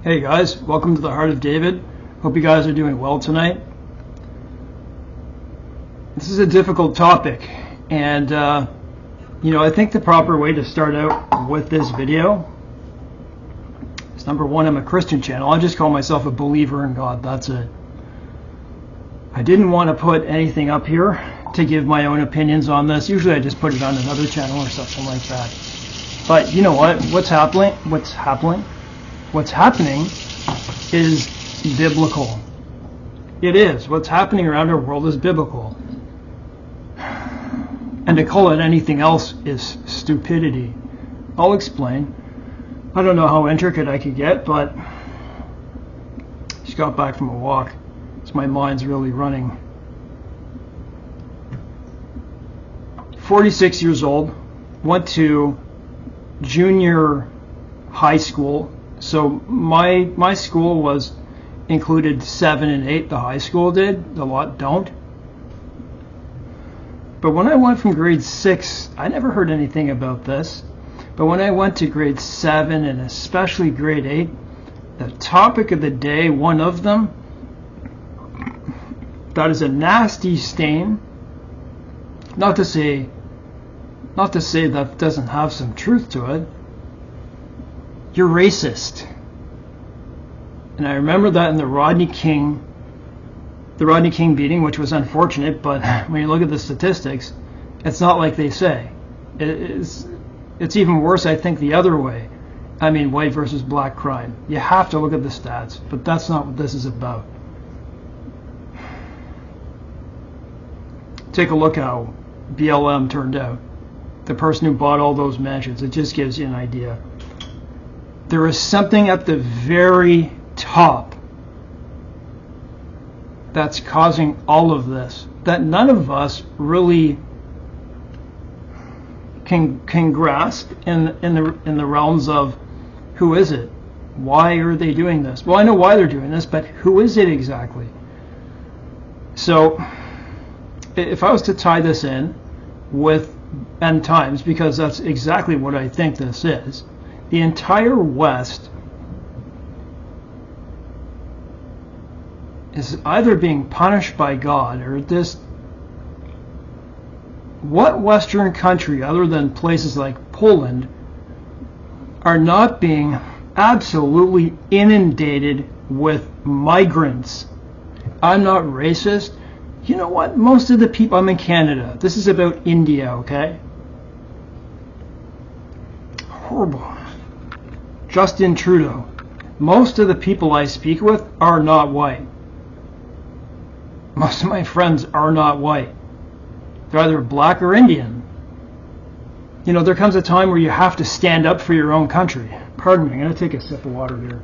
Hey guys, welcome to the Heart of David. Hope you guys are doing well tonight. This is a difficult topic, and I think the proper way to start out with this video is, number one, I'm a Christian channel. I just call myself a believer in God. That's it. I didn't want to put anything up here to give my own opinions on this. Usually I just put it on another channel or something like that. But you know what? What's happening is biblical. It is. What's happening around our world is biblical. And to call it anything else is stupidity. I'll explain. I don't know how intricate I could get, but just got back from a walk, so my mind's really running. 46 years old, went to junior high school. So my school was included 7 and 8. The high school did. A lot don't. But when I went from grade 6, I never heard anything about this. But when I went to grade 7 and especially grade 8, the topic of the day, one of them, that is a nasty stain. Not to say that doesn't have some truth to it. You're racist. And I remember that in the Rodney King beating, which was unfortunate, but when you look at the statistics, it's not like they say. It's even worse, I think, the other way. I mean, white versus black crime. You have to look at the stats, but that's not what this is about. Take a look how BLM turned out. The person who bought all those mansions, it just gives you an idea. There is something at the very top that's causing all of this that none of us really can grasp in the realms of who is it? Why are they doing this? Well, I know why they're doing this, but who is it exactly? So if I was to tie this in with end times, because that's exactly what I think this is, the entire West is either being punished by God or this. What Western country, other than places like Poland, are not being absolutely inundated with migrants? I'm not racist. You know what? Most of the people, I'm in Canada. This is about India, okay? Horrible. Justin Trudeau. Most of the people I speak with are not white. Most of my friends are not white. They're either black or Indian. You know, there comes a time where you have to stand up for your own country. Pardon me, I'm going to take a sip of water here.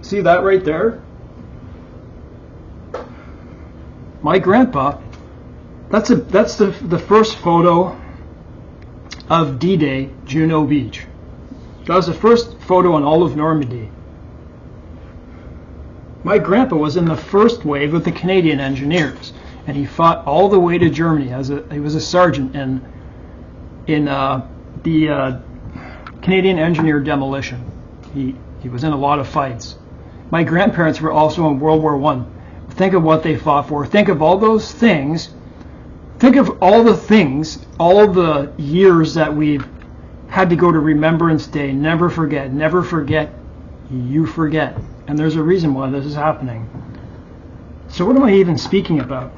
See that right there? My grandpa, that's the first photo of D-Day, Juno Beach. That was the first photo in all of Normandy. My grandpa was in the first wave with the Canadian engineers, and he fought all the way to Germany. He was a sergeant in the Canadian engineer demolition. He was in a lot of fights. My grandparents were also in World War I. Think of what they fought for. Think of all those things. Think of all the things, all the years that we've had to go to Remembrance Day. Never forget, you forget. And there's a reason why this is happening. So what am I even speaking about?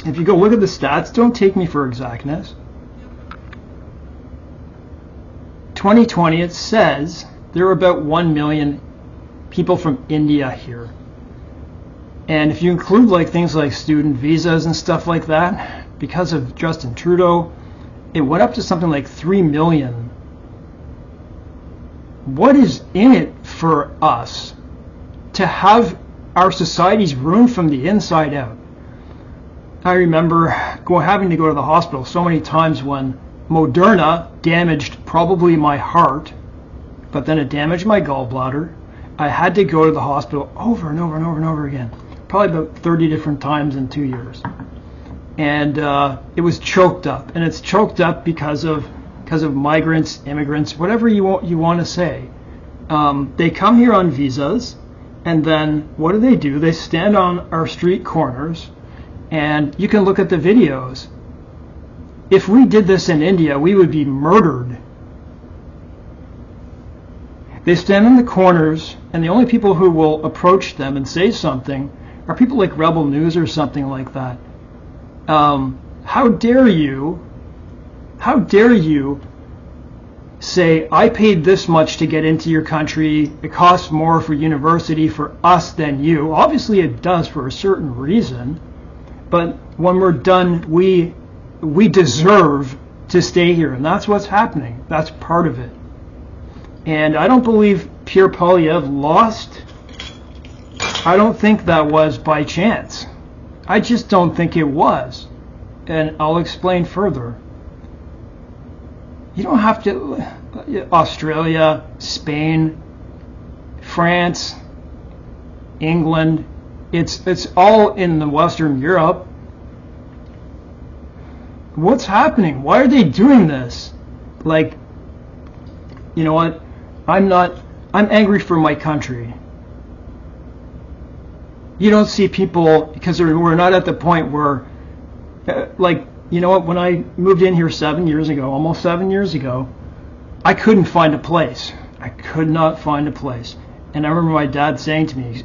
If you go look at the stats, don't take me for exactness. 2020, it says there are about 1 million people from India here. And if you include like things like student visas and stuff like that, because of Justin Trudeau, it went up to something like 3 million. What is in it for us to have our societies ruined from the inside out? I remember having to go to the hospital so many times when Moderna damaged probably my heart, but then it damaged my gallbladder. I had to go to the hospital over and over and over and over again, probably about 30 different times in 2 years. and it was choked up, and it's choked up because of migrants, immigrants, whatever you want to say. They come here on visas, and then what do? They stand on our street corners, and you can look at the videos. If we did this in India, we would be murdered. They stand in the corners, and the only people who will approach them and say something are people like Rebel News or something like that. How dare you say, I paid this much to get into your country, it costs more for university for us than you. Obviously it does for a certain reason, but when we're done, we deserve to stay here, and that's what's happening. That's part of it. And I don't believe Pierre Poilievre lost. I don't think that was by chance. I just don't think it was. And I'll explain further. You don't have to... Australia, Spain, France, England, it's all in the Western Europe. What's happening? Why are they doing this? Like, you know what? I'm angry for my country. You don't see people, because we're not at the point where, like, you know what, when I moved in here 7 years ago, almost 7 years ago, I couldn't find a place. I could not find a place. And I remember my dad saying to me,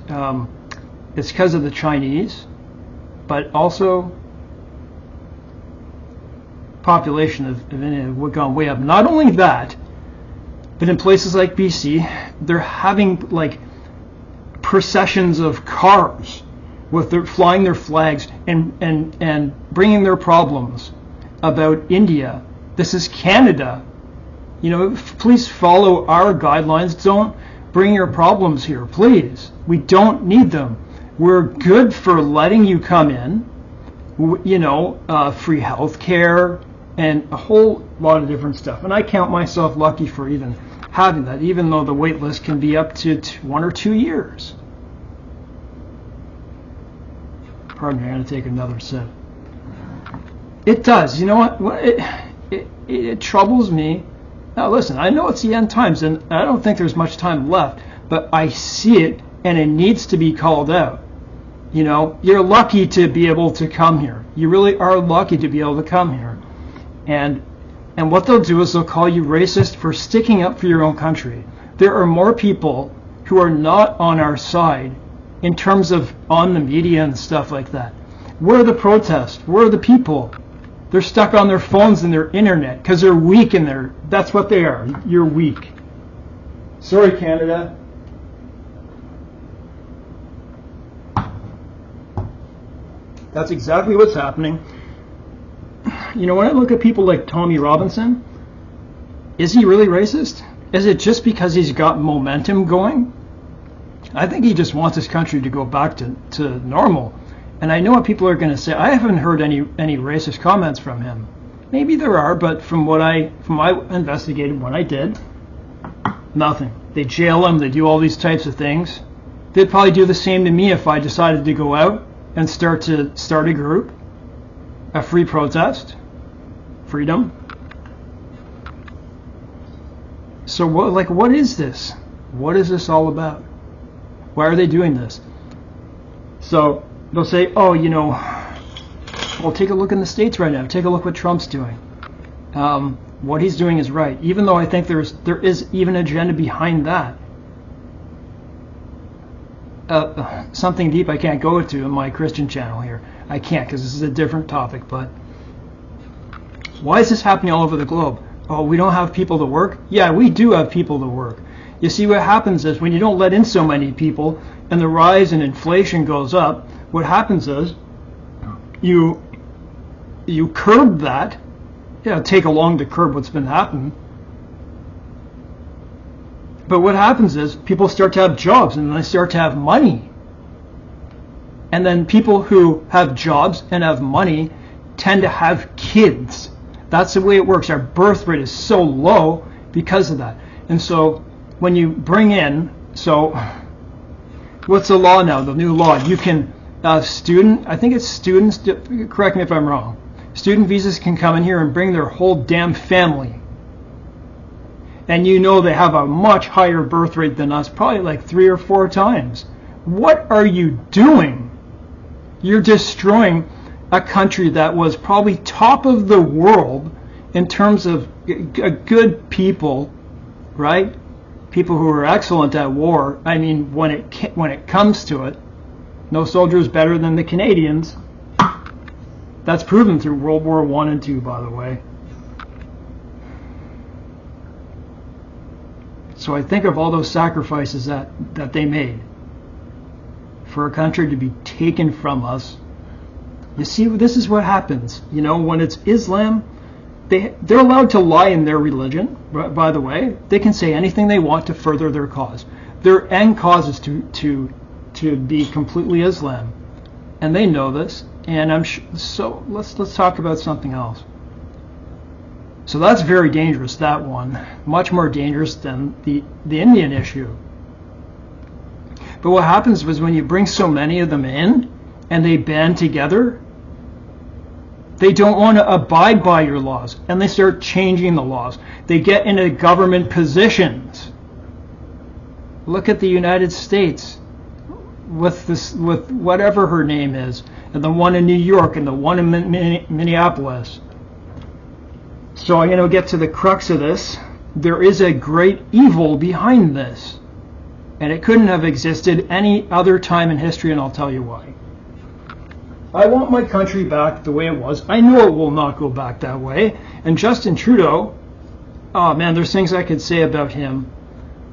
it's because of the Chinese, but also population of India have gone way up. Not only that, but in places like BC, they're having like processions of cars with their flying their flags and bringing their problems about India. This is Canada. You know, please follow our guidelines. Don't bring your problems here, please. We don't need them. We're good for letting you come in. You know, free health care and a whole lot of different stuff. And I count myself lucky for even having that, even though the wait list can be up to 1 or 2 years. Pardon me, I'm going to take another sip. It does. You know what? It troubles me. Now listen, I know it's the end times, and I don't think there's much time left, but I see it, and it needs to be called out. You know, you're lucky to be able to come here. You really are lucky to be able to come here. And what they'll do is they'll call you racist for sticking up for your own country. There are more people who are not on our side in terms of on the media and stuff like that. Where are the protests? Where are the people? They're stuck on their phones and their internet because they're weak and that's what they are. You're weak. Sorry, Canada. That's exactly what's happening. You know, when I look at people like Tommy Robinson, is he really racist? Is it just because he's got momentum going? I think he just wants his country to go back to normal. And I know what people are going to say. I haven't heard any racist comments from him. Maybe there are, but from what I investigated when I did, nothing. They jail him. They do all these types of things. They'd probably do the same to me if I decided to go out and start a group, a free protest, freedom. So what is this? What is this all about? Why are they doing this? So they'll say, oh, you know, well, take a look in the States right now. Take a look what Trump's doing. What he's doing is right, even though I think there is even an agenda behind that. Something deep I can't go into in my Christian channel here. I can't, because this is a different topic. But why is this happening all over the globe? Oh, we don't have people to work? Yeah, we do have people to work. You see, what happens is when you don't let in so many people and the rise in inflation goes up, what happens is you curb that. Yeah, take along to curb what's been happening. But what happens is people start to have jobs and then they start to have money. And then people who have jobs and have money tend to have kids. That's the way it works. Our birth rate is so low because of that. And so when you bring in, so what's the law now? The new law, you can student, I think it's students, correct me if I'm wrong, student visas can come in here and bring their whole damn family. And you know they have a much higher birth rate than us, probably like 3 or 4 times. What are you doing? You're destroying a country that was probably top of the world in terms of good people, right? People who are excellent at war. I mean, when it comes to it, no soldier is better than the Canadians. That's proven through World War I and II, by the way. So I think of all those sacrifices that they made for a country to be taken from us. You see, this is what happens. You know, when it's Islam, they're allowed to lie in their religion, by the way. They can say anything they want to further their cause. Their end cause is to be completely Islam. And they know this. And so let's talk about something else. So that's very dangerous, that one. Much more dangerous than the Indian issue. But what happens was when you bring so many of them in and they band together, they don't want to abide by your laws and they start changing the laws. They get into government positions. Look at the United States with whatever her name is, and the one in New York and the one in Minneapolis. So I'm going to get to the crux of this. There is a great evil behind this. And it couldn't have existed any other time in history, and I'll tell you why. I want my country back the way it was. I know it will not go back that way. And Justin Trudeau, oh man, there's things I could say about him.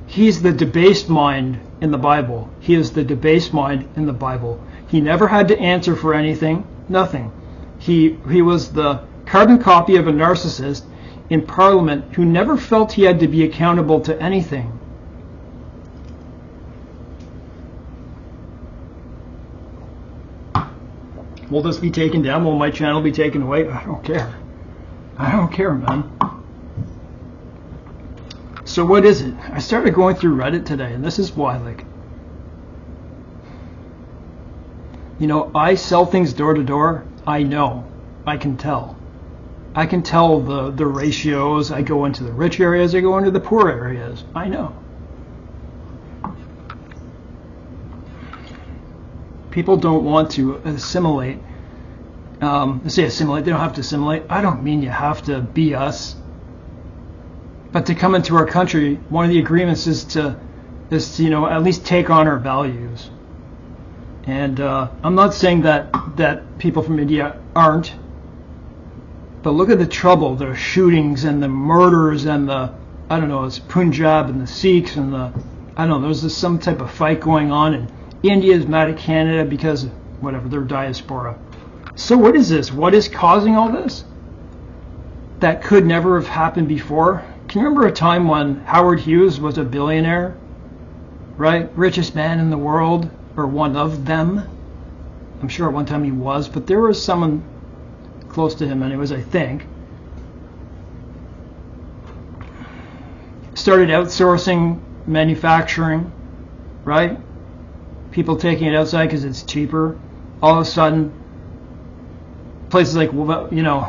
He's the debased mind in the Bible. He is the debased mind in the Bible. He never had to answer for anything, nothing. He was the carbon copy of a narcissist in Parliament who never felt he had to be accountable to anything. Will this be taken down? Will my channel be taken away? I don't care. I don't care, man. So what is it? I started going through Reddit today, and this is why, like, you know, I sell things door to door. I know. I can tell. I can tell the ratios. I go into the rich areas. I go into the poor areas. I know. People don't want to assimilate. Say assimilate. They don't have to assimilate. I don't mean you have to be us. But to come into our country, one of the agreements is to you know, at least take on our values. And I'm not saying that people from India aren't. But look at the trouble, the shootings and the murders and the, I don't know, it's Punjab and the Sikhs and the, I don't know, there's some type of fight going on, and India is mad at Canada because of whatever, their diaspora. So what is this? What is causing all this? That could never have happened before. Can you remember a time when Howard Hughes was a billionaire? Right? Richest man in the world, or one of them. I'm sure at one time he was, but there was someone close to him anyways, I think. Started outsourcing manufacturing, right? People taking it outside because it's cheaper. All of a sudden, places like, you know,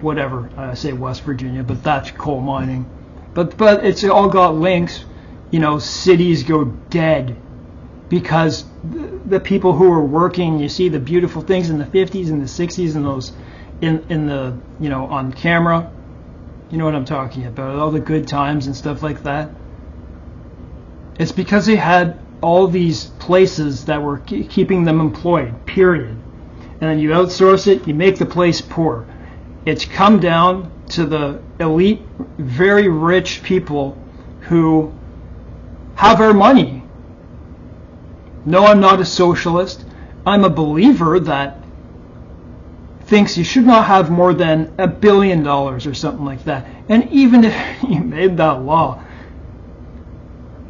whatever, I say West Virginia, but that's coal mining. But it's all got links. You know, cities go dead because the people who are working, you see the beautiful things in the 50s and the 60s and those in the, you know, on camera. You know what I'm talking about, all the good times and stuff like that. It's because they had all these places that were keeping them employed, period. And then you outsource it, you make the place poor. It's come down to the elite, very rich people who have our money. No, I'm not a socialist. I'm a believer that thinks you should not have more than $1 billion or something like that. And even if you made that law,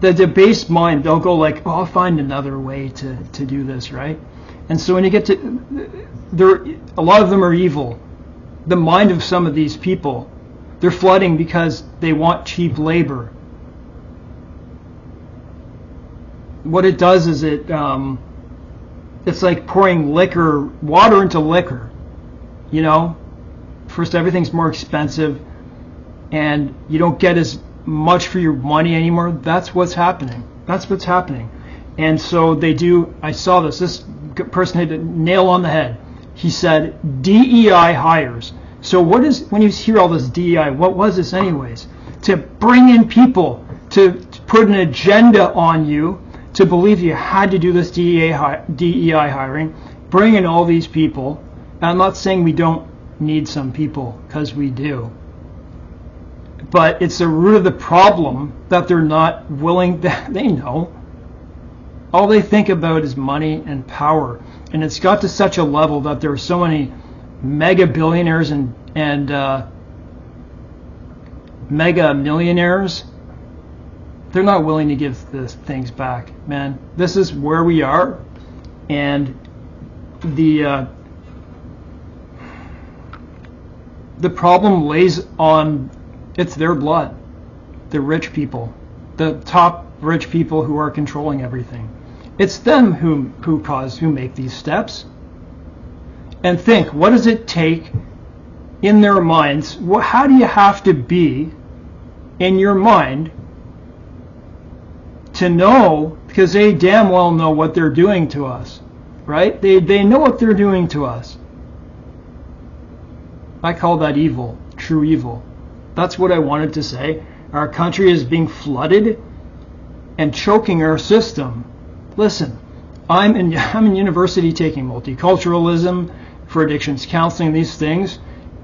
the debased mind, they'll go like, oh, I'll find another way to do this, right? And so when you get to, a lot of them are evil. The mind of some of these people, they're flooding because they want cheap labor. What it does is it it's like pouring water into liquor. You know, first everything's more expensive, and you don't get as much for your money anymore. That's what's happening. That's what's happening. And so they do. I saw this. This person hit a nail on the head. He said DEI hires. So what is, when you hear all this DEI, what was this anyways? To bring in people, to put an agenda on you, to believe you had to do this DEI hiring, bring in all these people. And I'm not saying we don't need some people, because we do. But it's the root of the problem that they're not willing, they know. All they think about is money and power. And it's got to such a level that there are so many mega billionaires and mega millionaires. They're not willing to give the things back, man. This is where we are. And the problem lays on, it's their blood. The rich people, the top rich people who are controlling everything. It's them who make these steps. And think, what does it take in their minds? How do you have to be in your mind to know, because they damn well know what they're doing to us, right? They know what they're doing to us. I call that evil, true evil. That's what I wanted to say. Our country is being flooded and choking our system. Listen, I'm in university taking multiculturalism for addictions counseling, these things,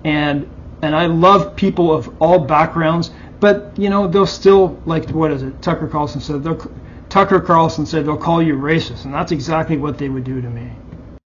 and I love people of all backgrounds, but you know, they'll still, like, what is it? Tucker Carlson said they'll call you racist, and that's exactly what they would do to me.